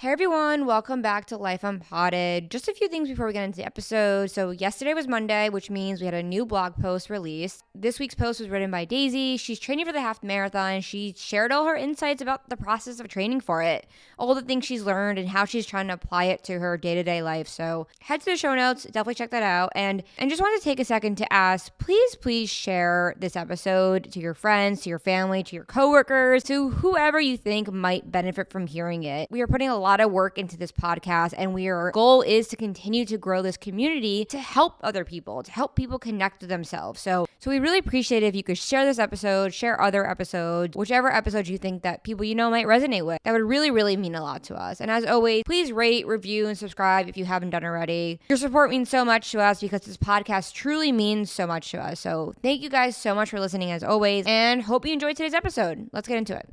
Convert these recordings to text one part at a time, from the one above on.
Hey everyone, welcome back to Life Unpotted. Just a few things before we get into the episode. So yesterday was Monday, which means we had a new blog post released. This week's post was written by Daisy. She's training for the half marathon. She shared all her insights about the process of training for it, all the things she's learned and how she's trying to apply it to her day-to-day life. So head to the show notes, definitely check that out. And just wanted to take a second to ask, please share this episode to your friends, to your family, to your coworkers, to whoever you think might benefit from hearing it. We are putting a lot of work into this podcast, and our goal is to continue to grow this community to help other people, to help people connect to themselves. So we really appreciate it if you could share this episode, share other episodes, whichever episode you think that people you know might resonate with. That would really mean a lot to us. And as always, please rate, review, and subscribe if you haven't done already. Your support means so much to us because this podcast truly means so much to us. So thank you guys so much for listening as always, and hope you enjoyed today's episode. Let's get into it.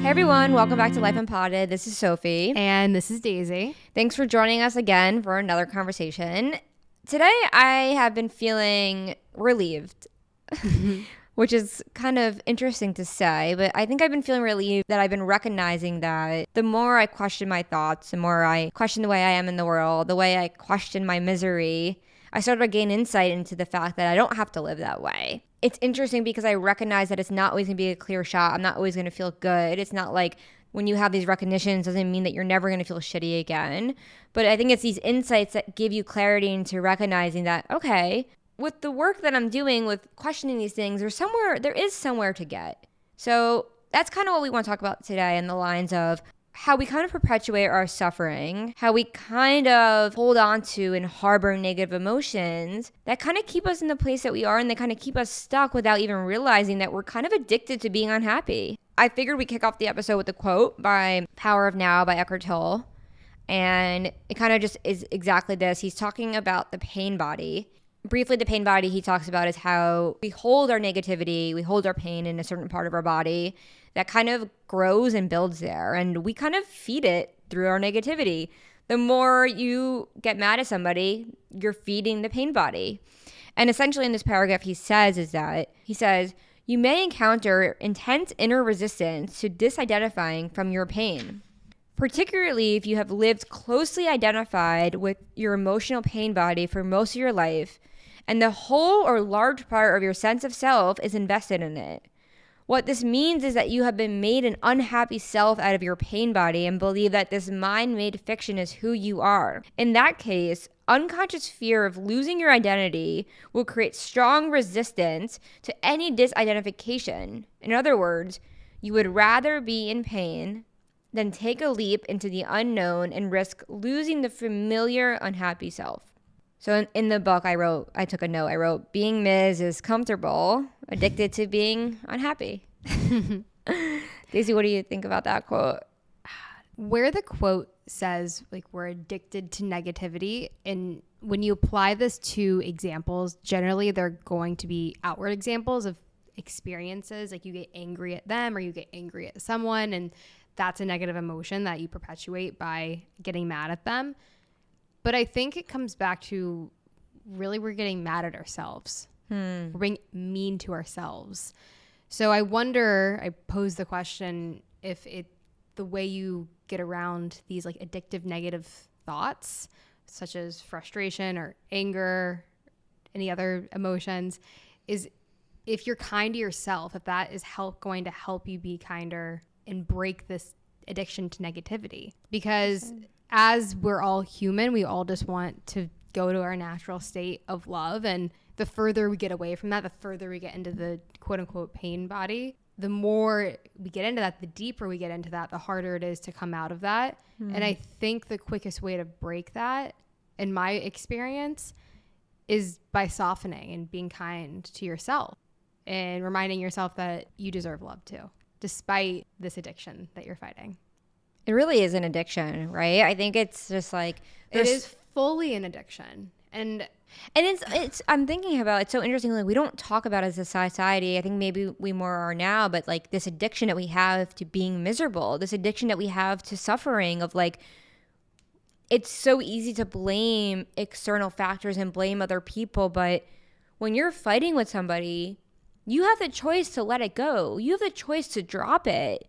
Hey everyone, welcome back to Life Unpotted. This is Sophie. And this is Daisy. Thanks for joining us again for another conversation. Today I have been feeling relieved, which is kind of interesting to say, but I think I've been feeling relieved that I've been recognizing that the more I question my thoughts, the more I question the way I am in the world, the way I question my misery, I started to gain insight into the fact that I don't have to live that way. It's interesting because I recognize that it's not always going to be a clear shot. I'm not always going to feel good. It's not like when you have these recognitions doesn't mean that you're never going to feel shitty again. But I think it's these insights that give you clarity into recognizing that, okay, with the work that I'm doing with questioning these things, there is somewhere to get. So that's kind of what we want to talk about today in the lines of how we kind of perpetuate our suffering, how we kind of hold on to and harbor negative emotions that kind of keep us in the place that we are, and they kind of keep us stuck without even realizing that we're kind of addicted to being unhappy. I figured we'd kick off the episode with a quote by Power of Now by Eckhart Tolle. And it kind of just is exactly this. He's talking about the pain body. Briefly, the pain body he talks about is how we hold our negativity, we hold our pain in a certain part of our body that kind of grows and builds there. And we kind of feed it through our negativity. The more you get mad at somebody, you're feeding the pain body. And essentially in this paragraph he says, you may encounter intense inner resistance to disidentifying from your pain, particularly if you have lived closely identified with your emotional pain body for most of your life, and the whole or large part of your sense of self is invested in it. What this means is that you have been made an unhappy self out of your pain body and believe that this mind-made fiction is who you are. In that case, unconscious fear of losing your identity will create strong resistance to any disidentification. In other words, you would rather be in pain than take a leap into the unknown and risk losing the familiar unhappy self. So in the book I took a note. I wrote, being Ms. is comfortable, addicted to being unhappy. Daisy, what do you think about that quote? Where the quote says, like, we're addicted to negativity, and when you apply this to examples, generally they're going to be outward examples of experiences. Like you get angry at them or you get angry at someone, and that's a negative emotion that you perpetuate by getting mad at them. But I think it comes back to really we're getting mad at ourselves. We're being mean to ourselves. So I pose the question if the way you get around these like addictive negative thoughts, such as frustration or anger, any other emotions, is if you're kind to yourself, if that is going to help you be kinder and break this addiction to negativity. Because as we're all human, we all just want to go to our natural state of love. And the further we get away from that, the further we get into the quote unquote pain body, the more we get into that, the deeper we get into that, the harder it is to come out of that. And I think the quickest way to break that, in my experience, is by softening and being kind to yourself and reminding yourself that you deserve love too, despite this addiction that you're fighting. It really is an addiction, right? I think it's just like it is fully an addiction. And it's I'm thinking about, it's so interesting, like we don't talk about it as a society. I think maybe we more are now, but like this addiction that we have to being miserable, this addiction that we have to suffering of like it's so easy to blame external factors and blame other people. But when you're fighting with somebody, you have the choice to let it go. You have the choice to drop it.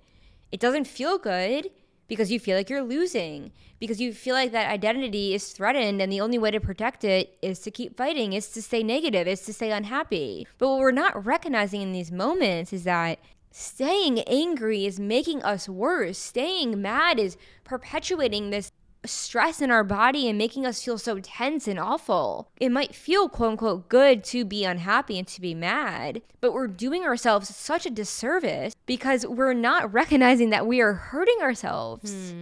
It doesn't feel good because you feel like you're losing, because you feel like that identity is threatened, and the only way to protect it is to keep fighting, is to stay negative, is to stay unhappy. But what we're not recognizing in these moments is that staying angry is making us worse. Staying mad is perpetuating this stress in our body and making us feel so tense and awful. It might feel quote unquote good to be unhappy and to be mad, but we're doing ourselves such a disservice because we're not recognizing that we are hurting ourselves.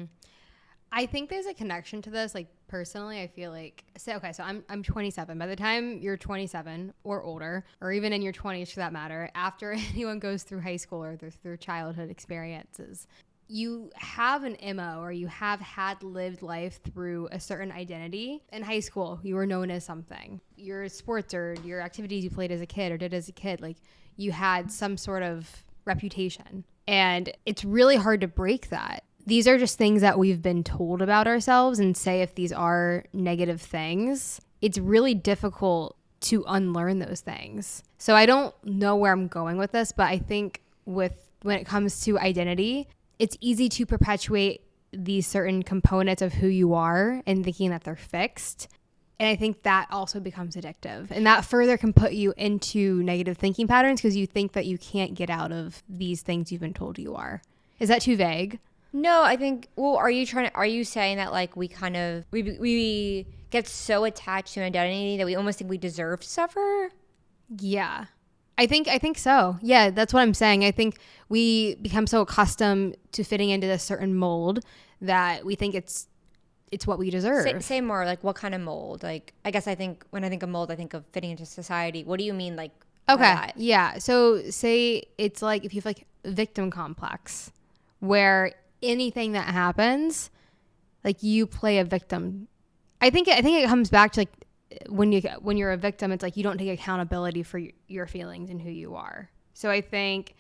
I think there's a connection to this. Like personally, I feel like, so I'm 27. By the time you're 27 or older, or even in your 20s for that matter, after anyone goes through high school or through childhood experiences, you have an MO, or you have had lived life through a certain identity. In high school, you were known as something. Your sports or your activities you played as a kid or did as a kid, like you had some sort of reputation. And it's really hard to break that. These are just things that we've been told about ourselves, and say if these are negative things, it's really difficult to unlearn those things. So I don't know where I'm going with this, but I think when it comes to identity, it's easy to perpetuate these certain components of who you are and thinking that they're fixed. And I think that also becomes addictive. And that further can put you into negative thinking patterns because you think that you can't get out of these things you've been told you are. Is that too vague? No, I think, well, are you saying that like we get so attached to an identity that we almost think we deserve to suffer? Yeah. I think so. Yeah, that's what I'm saying. I think we become so accustomed to fitting into this certain mold that we think it's what we deserve. Say more, like what kind of mold? Like, I guess when I think of mold, I think of fitting into society. What do you mean, like? Okay, yeah. So say it's like if you have like victim complex, where anything that happens, like you play a victim. I think it comes back to like, when you're a victim, it's like you don't take accountability for your feelings and who you are. So I think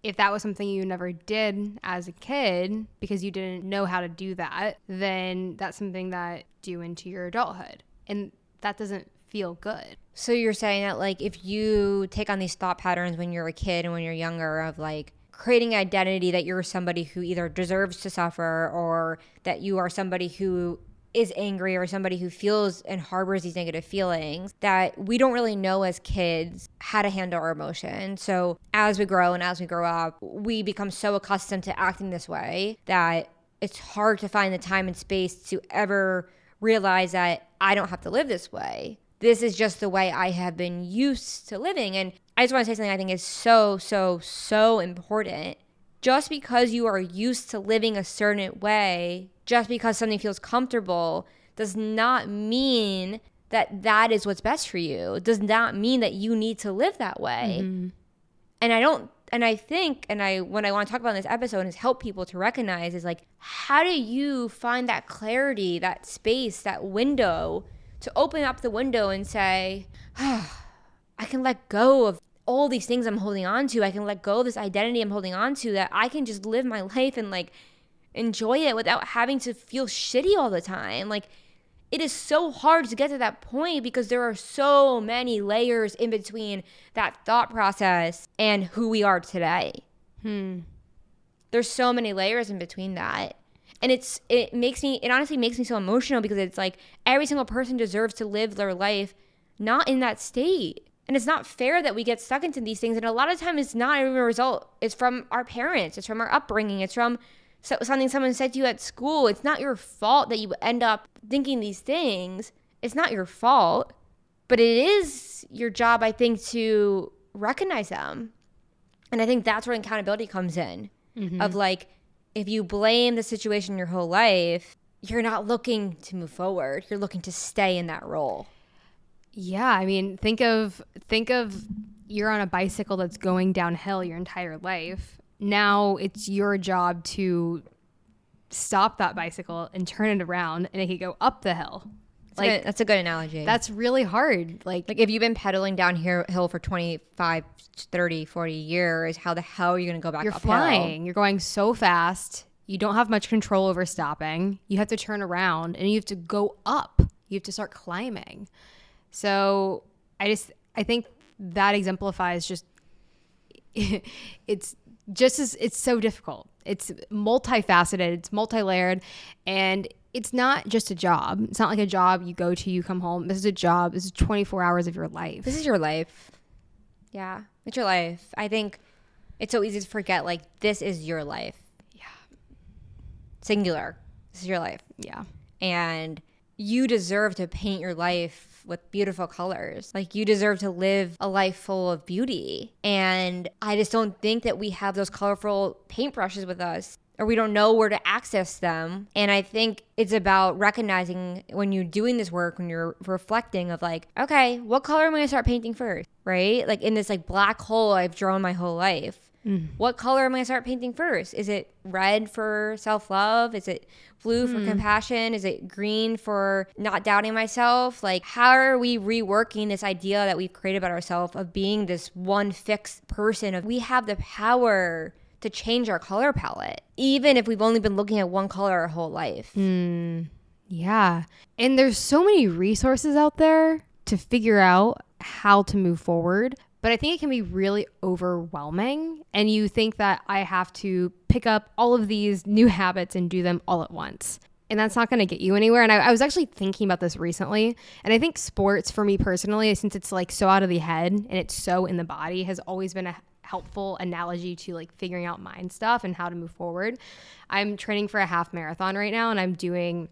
if that was something you never did as a kid because you didn't know how to do that, then that's something that you into your adulthood, and that doesn't feel good. So you're saying that like if you take on these thought patterns when you're a kid and when you're younger of like creating an identity that you're somebody who either deserves to suffer or that you are somebody who is angry or somebody who feels and harbors these negative feelings, that we don't really know as kids how to handle our emotions. So as we grow and as we grow up, we become so accustomed to acting this way that it's hard to find the time and space to ever realize that I don't have to live this way. This is just the way I have been used to living. And I just want to say something I think is so, so, so important. Just because you are used to living a certain way, just because something feels comfortable, does not mean that that is what's best for you. It does not mean that you need to live that way. Mm-hmm. And what I want to talk about in this episode is help people to recognize is like, how do you find that clarity, that space, that window to open up the window and say, oh, I can let go of all these things I'm holding on to. I can let go of this identity I'm holding on to, that I can just live my life and like enjoy it without having to feel shitty all the time. Like, it is so hard to get to that point because there are so many layers in between that thought process and who we are today. There's so many layers in between that. And it honestly makes me so emotional because it's like every single person deserves to live their life not in that state. And it's not fair that we get stuck into these things. And a lot of times it's not even a result. It's from our parents. It's from our upbringing. It's from something someone said to you at school. It's not your fault that you end up thinking these things. It's not your fault. But it is your job, I think, to recognize them. And I think that's where accountability comes in. Mm-hmm. Of like, if you blame the situation your whole life, you're not looking to move forward. You're looking to stay in that role. Yeah, I mean, think of you're on a bicycle that's going downhill your entire life. Now it's your job to stop that bicycle and turn it around and it can go up the hill. That's a good analogy. That's really hard. Like if you've been pedaling downhill for 25, 30, 40 years, how the hell are you going to go back uphill? You're flying. You're going so fast. You don't have much control over stopping. You have to turn around and you have to go up. You have to start climbing. So I think that exemplifies just it's so difficult. It's multifaceted, it's multi-layered, and it's not just a job. It's not like a job you go to, you come home. This is a job. This is 24 hours of your life. This is your life. Yeah, it's your life. I think it's so easy to forget, like, this is your life. Yeah. Singular. This is your life. Yeah. And you deserve to paint your life with beautiful colors. Like, you deserve to live a life full of beauty. And I just don't think that we have those colorful paintbrushes with us, or we don't know where to access them. And I think it's about recognizing when you're doing this work, when you're reflecting of like, okay, what color am I gonna start painting first, right? Like in this like black hole I've drawn my whole life. What color am I gonna start painting first? Is it red for self-love? Is it blue for compassion? Is it green for not doubting myself? Like, how are we reworking this idea that we've created about ourselves of being this one fixed person? We have the power to change our color palette, even if we've only been looking at one color our whole life. Yeah. And there's so many resources out there to figure out how to move forward. But I think it can be really overwhelming. And you think that I have to pick up all of these new habits and do them all at once. And that's not going to get you anywhere. And I was actually thinking about this recently. And I think sports, for me personally, since it's like so out of the head and it's so in the body, has always been a helpful analogy to like figuring out mind stuff and how to move forward. I'm training for a half marathon right now, and I'm doing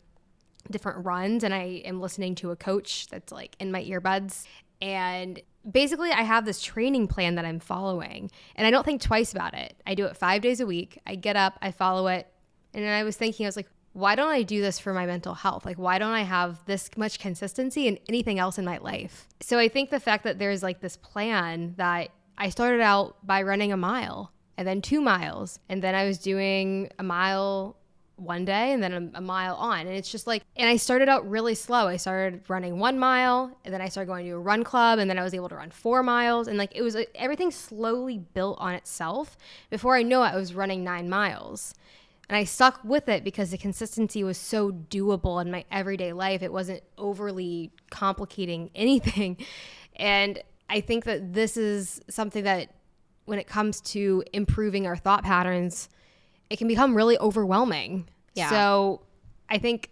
different runs, and I am listening to a coach that's like in my earbuds. And basically I have this training plan that I'm following, and I don't think twice about it. I do it 5 days a week. I get up, I follow it. And then I was like, why don't I do this for my mental health? Like, why don't I have this much consistency in anything else in my life? So I think the fact that there's like this plan that I started out by running a mile, and then 2 miles, and then I was doing a mile one day and then a mile on. And it's just like, and I started out really slow. I started running 1 mile, and then I started going to a run club, and then I was able to run 4 miles. And like, it was like, everything slowly built on itself. Before I know it, I was running 9 miles. And I stuck with it because the consistency was so doable in my everyday life. It wasn't overly complicating anything. And I think that this is something that when it comes to improving our thought patterns, it can become really overwhelming. Yeah. So I think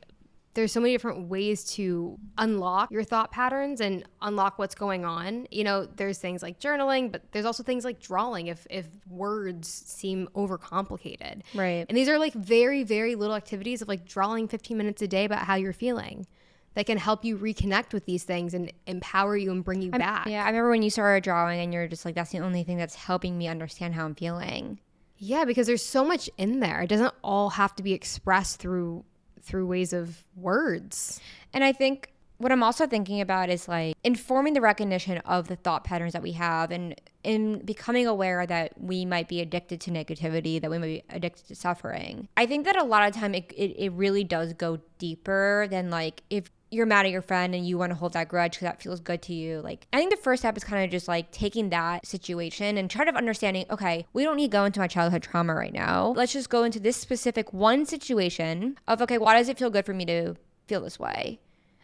there's so many different ways to unlock your thought patterns and unlock what's going on. You know, there's things like journaling, but there's also things like drawing if words seem overcomplicated. Right. And these are like very, very little activities of like drawing 15 minutes a day about how you're feeling that can help you reconnect with these things and empower you and bring you back. Yeah, I remember when you started drawing and you're just like, that's the only thing that's helping me understand how I'm feeling. Yeah, because there's so much in there. It doesn't all have to be expressed through ways of words. And I think what I'm also thinking about is like informing the recognition of the thought patterns that we have, and in becoming aware that we might be addicted to negativity, that we might be addicted to suffering. I think that a lot of time it really does go deeper than like if you're mad at your friend and you want to hold that grudge because that feels good to you. Like, I think the first step is kind of just like taking that situation and try to understanding, okay, we don't need to go into my childhood trauma right now. Let's just go into this specific one situation of, okay, why does it feel good for me to feel this way?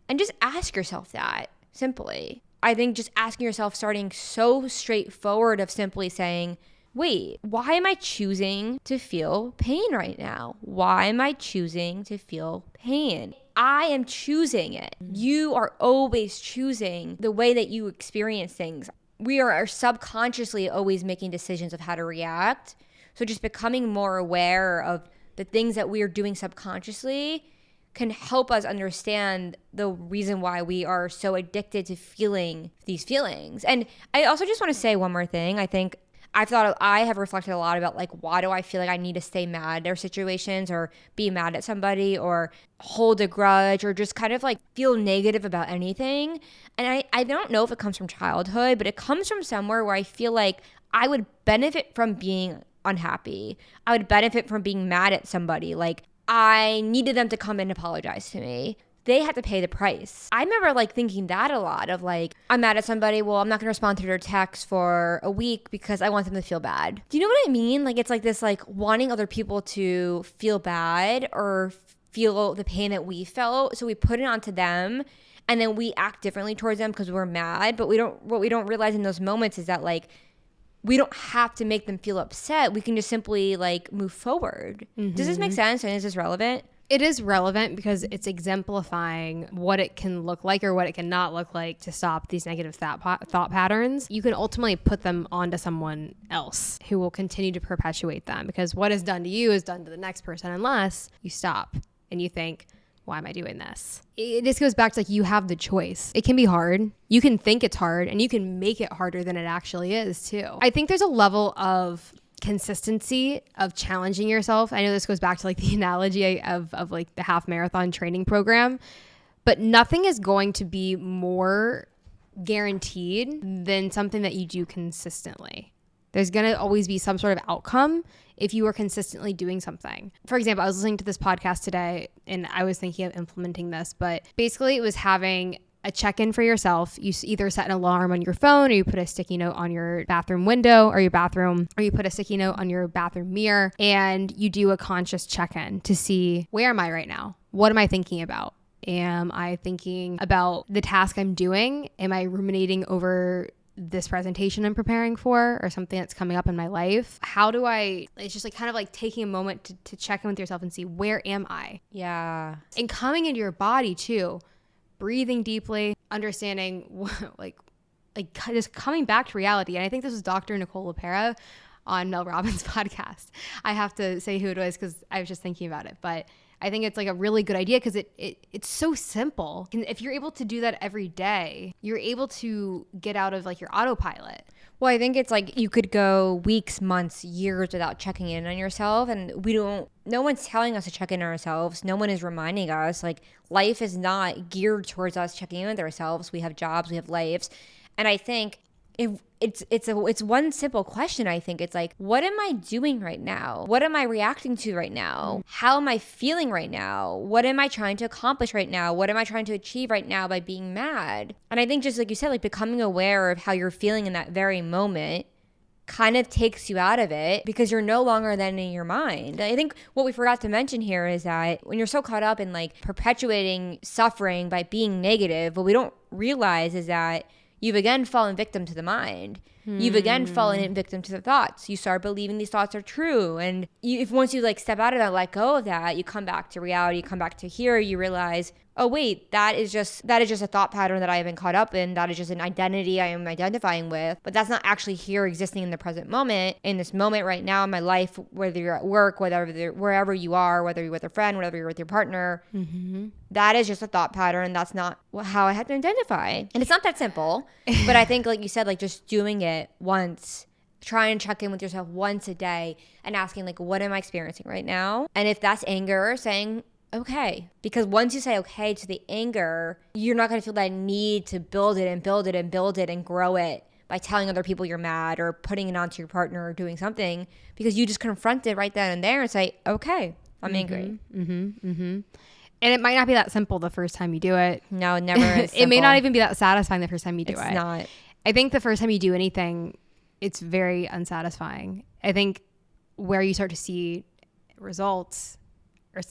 And just ask yourself that simply. I think just asking yourself, starting so straightforward of simply saying, wait, why am I choosing to feel pain right now? Why am I choosing to feel pain? I am choosing it. You are always choosing the way that you experience things. We are subconsciously always making decisions of how to react. So just becoming more aware of the things that we are doing subconsciously can help us understand the reason why we are so addicted to feeling these feelings. And I also just want to say one more thing. I have reflected a lot about like, why do I feel like I need to stay mad at situations or be mad at somebody or hold a grudge or just kind of like feel negative about anything. And I don't know if it comes from childhood, but it comes from somewhere where I feel like I would benefit from being unhappy. I would benefit from being mad at somebody. Like, I needed them to come and apologize to me. they have to pay the price. I remember like thinking that a lot of like, I'm mad at somebody, well, I'm not gonna respond to their text for a week because I want them to feel bad. Do you know what I mean? Like it's like this like wanting other people to feel bad or feel the pain that we felt, so we put it onto them and then we act differently towards them because we're mad. But what we don't realize in those moments is that like we don't have to make them feel upset. We can just simply like move forward. Does this make sense? And is this relevant? It is relevant because it's exemplifying what it can look like or what it cannot look like to stop these negative thought patterns. You can ultimately put them onto someone else who will continue to perpetuate them, because what is done to you is done to the next person unless you stop and you think, why am I doing this? It just goes back to like, you have the choice. It can be hard. You can think it's hard and you can make it harder than it actually is too. I think there's a level of consistency of challenging yourself. I know this goes back to like the analogy of like the half marathon training program, but nothing is going to be more guaranteed than something that you do consistently. There's going to always be some sort of outcome if you are consistently doing something. For example, I was listening to this podcast today and I was thinking of implementing this, but basically it was having a check-in for yourself. You either set an alarm on your phone, or you put a sticky note on your bathroom window or your bathroom, or you put a sticky note on your bathroom mirror, and you do a conscious check-in to see, where am I right now? What am I thinking about? Am I thinking about the task I'm doing? Am I ruminating over this presentation I'm preparing for, or something that's coming up in my life? It's just like kind of like taking a moment to check in with yourself and see, where am I? Yeah. And coming into your body too. Breathing deeply, understanding like just coming back to reality. And I think this was Dr. Nicole LePera on Mel Robbins' podcast. I have to say who it was because I was just thinking about it. But I think it's like a really good idea because it's so simple. And if you're able to do that every day, you're able to get out of like your autopilot. Well, I think it's like you could go weeks, months, years without checking in on yourself. And no one's telling us to check in on ourselves. No one is reminding us. Like, life is not geared towards us checking in with ourselves. We have jobs, we have lives. And I think it's one simple question. I think it's like, what am I doing right now? What am I reacting to right now? How am I feeling right now? What am I trying to accomplish right now? What am I trying to achieve right now by being mad? And I think just like you said, like becoming aware of how you're feeling in that very moment kind of takes you out of it because you're no longer then in your mind. I think what we forgot to mention here is that when you're so caught up in like perpetuating suffering by being negative, what we don't realize is that you've again fallen victim to the mind. You've again fallen victim to the thoughts. You start believing these thoughts are true. And if once you like step out of that, let go of that, you come back to reality, you come back to here, you realize, oh wait, that is just a thought pattern that I have been caught up in. That is just an identity I am identifying with. But that's not actually here existing in the present moment, in this moment right now in my life, whether you're at work, wherever you are, whether you're with a friend, whether you're with your partner. That is just a thought pattern. That's not how I have to identify. And it's not that simple. But I think, like you said, like just doing it once, try and check in with yourself once a day and asking like, what am I experiencing right now? And if that's anger, saying, okay. Because once you say okay to the anger, you're not going to feel that need to build it and build it and build it and grow it by telling other people you're mad or putting it onto your partner or doing something, because you just confront it right then and there and say, okay, I'm angry. And it might not be that simple the first time you do it. No, it never is simple. It may not even be that satisfying the first time you do it. It's not. I think the first time you do anything, it's very unsatisfying. I think where you start to see results or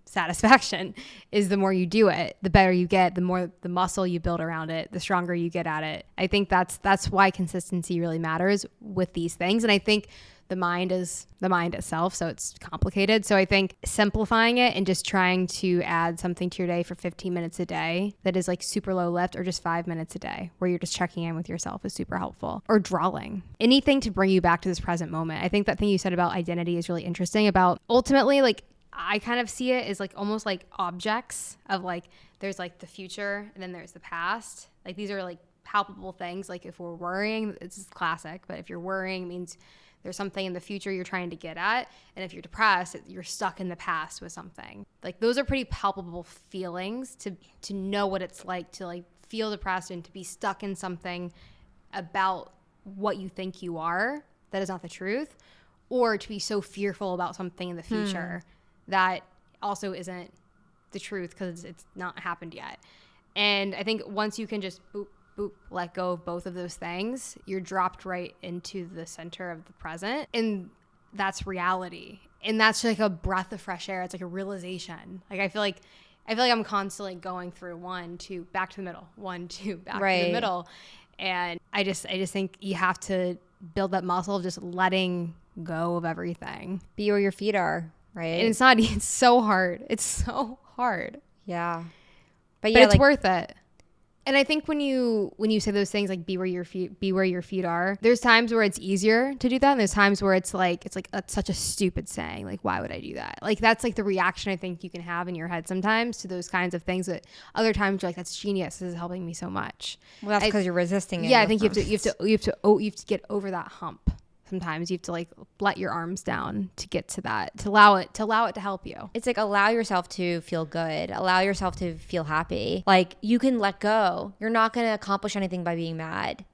satisfaction is the more you do it, the better you get, the more the muscle you build around it, the stronger you get at it. I think that's why consistency really matters with these things. And I think the mind is the mind itself, so it's complicated. So I think simplifying it and just trying to add something to your day for 15 minutes a day that is like super low lift, or just 5 minutes a day where you're just checking in with yourself is super helpful. Or drawing. Anything to bring you back to this present moment. I think that thing you said about identity is really interesting. About ultimately, like, I kind of see it as like almost like objects of like, there's like the future and then there's the past. Like these are like palpable things. Like if we're worrying, it's classic, but if you're worrying, it means there's something in the future you're trying to get at. And if you're depressed, you're stuck in the past with something. Like those are pretty palpable feelings to know what it's like to like feel depressed and to be stuck in something about what you think you are that is not the truth, or to be so fearful about something in the future that also isn't the truth because it's not happened yet. And I think once you can just boop, boop, let go of both of those things, you're dropped right into the center of the present. And that's reality. And that's like a breath of fresh air. It's like a realization. Like I feel like I'm constantly going through 1, 2, back to the middle, 1, 2, back to the middle. And I just think you have to build that muscle of just letting go of everything. Be where your feet are, right? And it's so hard. It's so hard. Yeah. But it's worth it. And I think when you say those things like be where your feet are, there's times where it's easier to do that, and there's times where it's like that's such a stupid saying. Like, why would I do that? Like that's like the reaction I think you can have in your head sometimes to those kinds of things. That other times you're like, that's genius. This is helping me so much. Well, that's because you're resisting it. Yeah, I think you have to get over that hump. Sometimes you have to like let your arms down to get to that, to allow it to help you. It's like allow yourself to feel good. Allow yourself to feel happy. Like you can let go. You're not going to accomplish anything by being mad.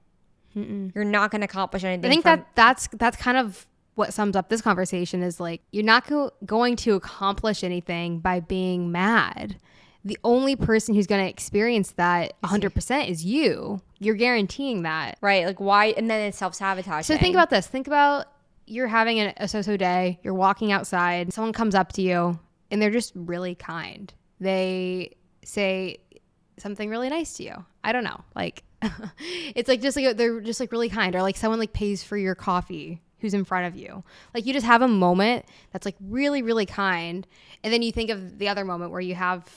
You're not going to accomplish anything. I think that's kind of what sums up this conversation is like, you're not going to accomplish anything by being mad. The only person who's going to experience that 100% is you. You're guaranteeing that. Right. Like why? And then it's self-sabotaging. So think about this. Think about you're having a so-so day. You're walking outside. Someone comes up to you and they're just really kind. They say something really nice to you. I don't know. Like it's like they're just like really kind, or like someone like pays for your coffee who's in front of you. Like you just have a moment that's like really, really kind. And then you think of the other moment where you have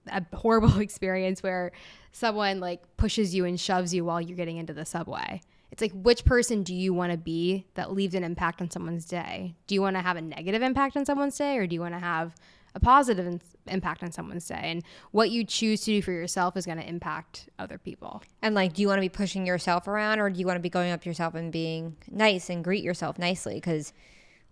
a horrible experience where someone like pushes you and shoves you while you're getting into the subway. It's like, which person do you want to be that leaves an impact on someone's day? Do you want to have a negative impact on someone's day, or do you want to have a positive impact on someone's day? And what you choose to do for yourself is going to impact other people. And like, do you want to be pushing yourself around, or do you want to be going up to yourself and being nice and greet yourself nicely? Because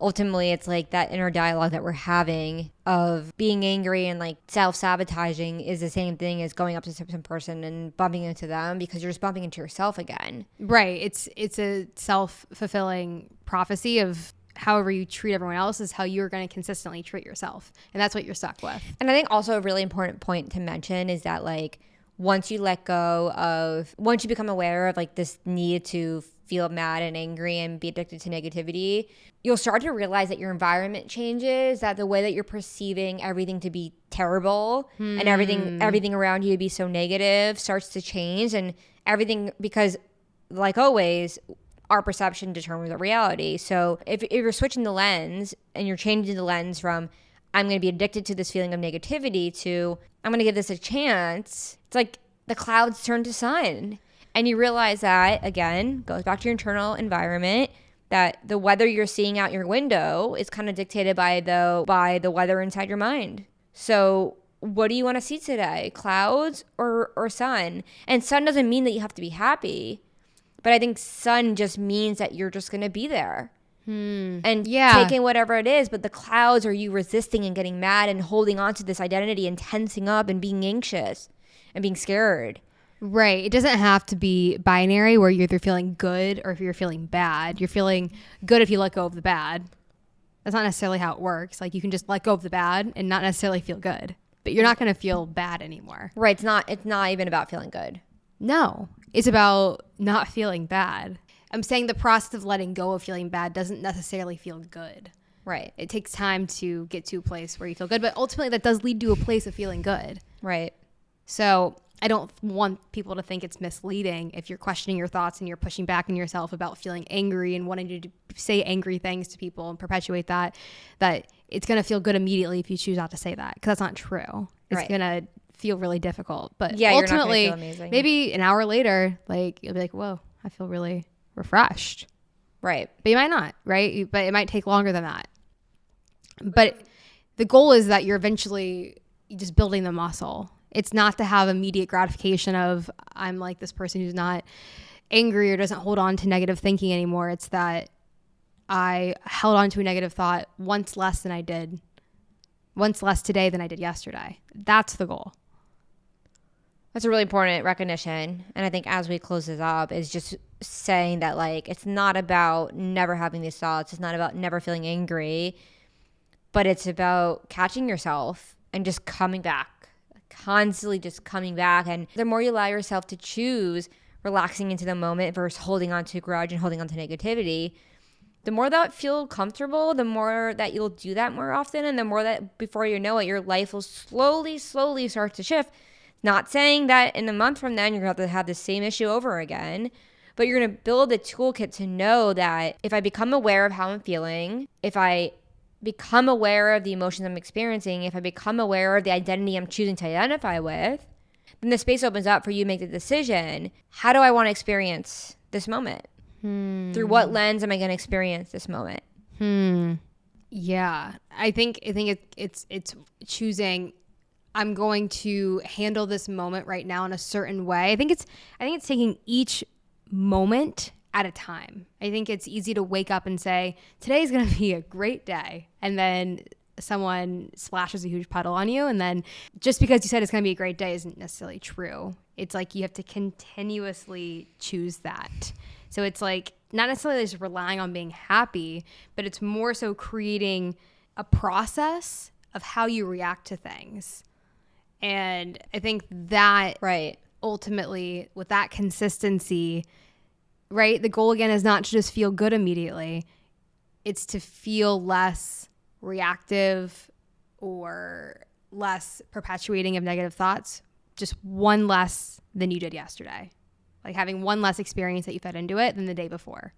ultimately it's like that inner dialogue that we're having of being angry and like self-sabotaging is the same thing as going up to some person and bumping into them, because you're just bumping into yourself again. Right. It's a self-fulfilling prophecy of however you treat everyone else is how you're going to consistently treat yourself. And that's what you're stuck with. And I think also a really important point to mention is that like once you become aware of like this need to feel mad and angry and be addicted to negativity, you'll start to realize that your environment changes, that the way that you're perceiving everything to be terrible and everything around you to be so negative starts to change, and everything, because like always, our perception determines the reality. So if you're switching the lens and you're changing the lens from I'm going to be addicted to this feeling of negativity to I'm going to give this a chance, it's like the clouds turn to sun. And you realize that, again, goes back to your internal environment, that the weather you're seeing out your window is kind of dictated by the weather inside your mind. So what do you want to see today? Clouds or sun? And sun doesn't mean that you have to be happy, but I think sun just means that you're just going to be there. And taking whatever it is. But the clouds are you resisting and getting mad and holding on to this identity and tensing up and being anxious and being scared. Right. It doesn't have to be binary where you're either feeling good or if you're feeling bad. You're feeling good if you let go of the bad. That's not necessarily how it works. Like you can just let go of the bad and not necessarily feel good, but you're not going to feel bad anymore. Right. It's not even about feeling good. No, it's about not feeling bad. I'm saying the process of letting go of feeling bad doesn't necessarily feel good. Right. It takes time to get to a place where you feel good, but ultimately that does lead to a place of feeling good. Right. So I don't want people to think it's misleading if you're questioning your thoughts and you're pushing back on yourself about feeling angry and wanting to say angry things to people and perpetuate that it's going to feel good immediately if you choose not to say that, because that's not true. It's going to feel really difficult. But ultimately, you're not gonna feel amazing. Maybe an hour later, like you'll be like, whoa, I feel really refreshed. Right. But you might not, right? But it might take longer than that. But the goal is that you're eventually just building the muscle. It's not to have immediate gratification of I'm like this person who's not angry or doesn't hold on to negative thinking anymore. It's that I held on to a negative thought once less today than I did yesterday. That's the goal. That's a really important recognition. And I think as we close this up is just saying that like it's not about never having these thoughts. It's not about never feeling angry, but it's about catching yourself and just coming back, constantly just coming back. And the more you allow yourself to choose relaxing into the moment versus holding on to grudge and holding on to negativity, the more that feel comfortable, the more that you'll do that more often. And the more that before you know it, your life will slowly start to shift. Not saying that in a month from then, you're going to have to have the same issue over again, but you're going to build a toolkit to know that if I become aware of how I'm feeling, if I become aware of the emotions I'm experiencing, if I become aware of the identity I'm choosing to identify with, then the space opens up for you to make the decision. How do I want to experience this moment? Through what lens am I going to experience this moment? Yeah, I think it's choosing. I'm going to handle this moment right now in a certain way. I think it's taking each moment at a time. I think it's easy to wake up and say, today's going to be a great day. And then someone splashes a huge puddle on you. And then just because you said it's going to be a great day isn't necessarily true. It's like you have to continuously choose that. So it's like not necessarily just relying on being happy, but it's more so creating a process of how you react to things. And I think that ultimately with that consistency, right, the goal again is not to just feel good immediately. It's to feel less reactive or less perpetuating of negative thoughts, just one less than you did yesterday. Like having one less experience that you fed into it than the day before.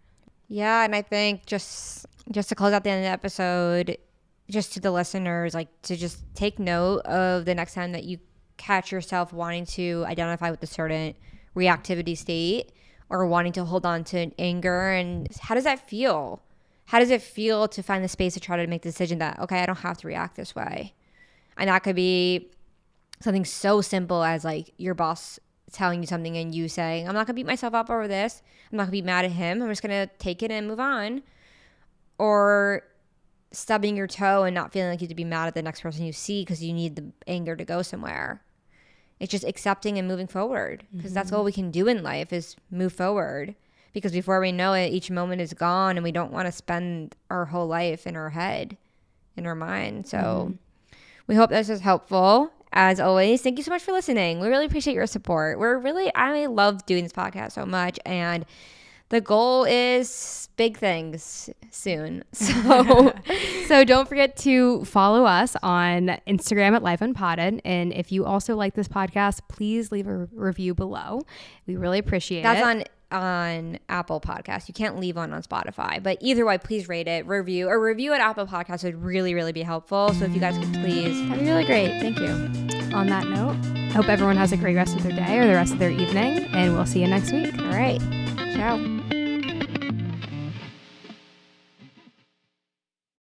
Yeah, and I think just to close out the end of the episode, just to the listeners, like to just take note of the next time that you catch yourself wanting to identify with a certain reactivity state or wanting to hold on to anger, and how does that feel? How does it feel to find the space to try to make the decision that, okay, I don't have to react this way? And that could be something so simple as like your boss telling you something and you saying, I'm not gonna beat myself up over this. I'm not gonna be mad at him. I'm just gonna take it and move on. Or stubbing your toe and not feeling like you have to be mad at the next person you see because you need the anger to go somewhere. It's just accepting and moving forward, because that's all we can do in life is move forward, because before we know it, each moment is gone and we don't want to spend our whole life in our head, in our mind. So we hope this is helpful. As always, thank you so much for listening. We really appreciate your support. I love doing this podcast so much, and the goal is big things soon. So don't forget to follow us on Instagram at Life Unpotted. And if you also like this podcast, please leave a review below. We really appreciate it. That's on Apple Podcasts. You can't leave one on Spotify. But either way, please rate it, review. A review at Apple Podcasts would really, really be helpful. So if you guys could please, that'd be really great. Thank you. On that note, I hope everyone has a great rest of their day or the rest of their evening. And we'll see you next week. All right. Ciao.